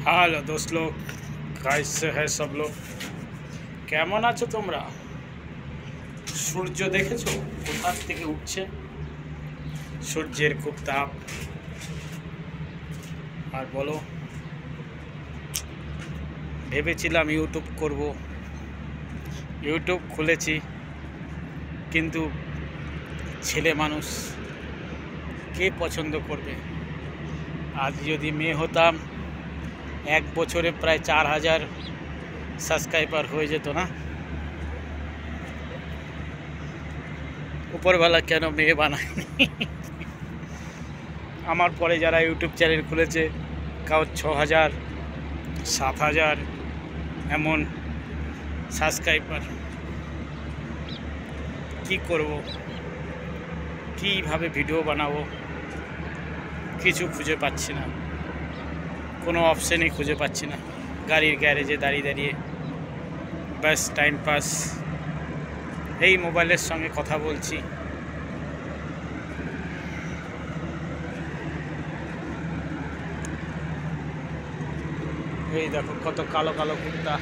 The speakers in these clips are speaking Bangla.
हेलो दोस्त लोग, कैसे है सब लोग? কেমন আছো তোমরা? সূর্য দেখেছো কোথা থেকে উঠছে? সূর্যের খুব তাপ। আর বলো, ভেবেছিলাম ইউটিউব করব, ইউটিউব খুলেছি, কিন্তু ছেলে মানুষ কে পছন্দ করবে? আজ যদি মেয়ে হতাম, এক বছরে প্রায় 4000 সাবস্ক্রাইবার হয়ে যেত না? উপরওয়ালা কেন মেয়ে বানায়নি? আমার পরে যারা ইউটিউব চ্যানেল খুলেছে, কাউ 6000 7000 এমন সাবস্ক্রাইবার। কি করব, কীভাবে ভিডিও বানাবো কিছু খুঁজে পাচ্ছি না, কোনো অপশানই খুঁজে পাচ্ছি না। গাড়ির গ্যারেজে দাঁড়িয়ে দাঁড়িয়ে ব্যাস টাইম পাস, এই মোবাইলের সঙ্গে কথা বলছি। এই দেখো কত কালো কালো কুত্তা,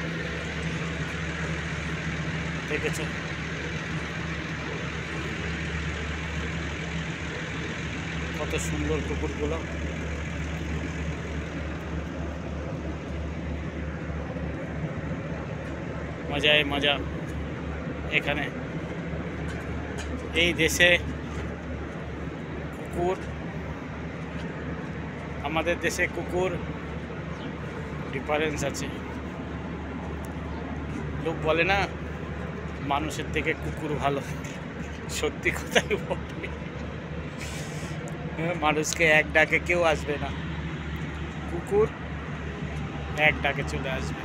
দেখেছো? কত সুন্দর কুকুরগুলো। মজায় মজা এখানে। এই দেশে কুকুর, আমাদের দেশে কুকুর ডিফারেন্স আছে। লোক বলে না মানুষের থেকে কুকুর ভালো, সত্যি কথাই বলে। মানুষকে এক ডাকে কেউ আসবে না, কুকুর এক ডাকে চলে আসবে।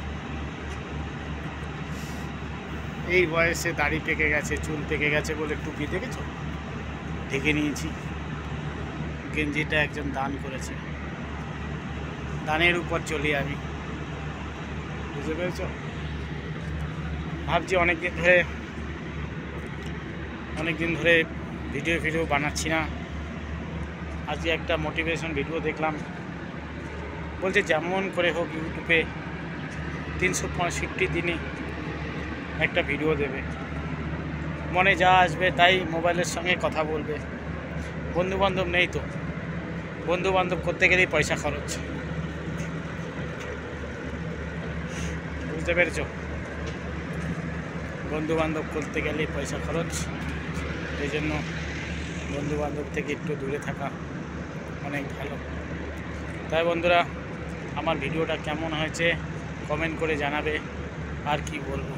এই বয়সে দাড়ি পেকে গেছে, চুল পেকে গেছে বলে টুপি দেখেছো ঢেকে নিয়েছি। গেঞ্জিটা একজন দান করেছে, দানের উপর চলি আমি, বুঝতে পেরেছ? ভাবছি অনেক দিন ধরে ভিডিও বানাচ্ছি না। আজকে একটা মোটিভেশন ভিডিও দেখলাম, বলছে যেমন করে হোক ইউটিউবে 365 দিনে একটা ভিডিও দেবে, মনে যা আসবে তাই মোবাইলের সঙ্গে কথা বলবে। বন্ধুবান্ধব নেই তো, বন্ধুবান্ধব করতে গেলেই পয়সা খরচ, বুঝতে পেরেছ? বন্ধুবান্ধব করতে গেলেই পয়সা খরচ, এই জন্য বন্ধুবান্ধব থেকে একটু দূরে থাকা অনেক ভালো। তাই বন্ধুরা, আমার ভিডিওটা কেমন হয়েছে কমেন্ট করে জানাবে। আর কি বলবো।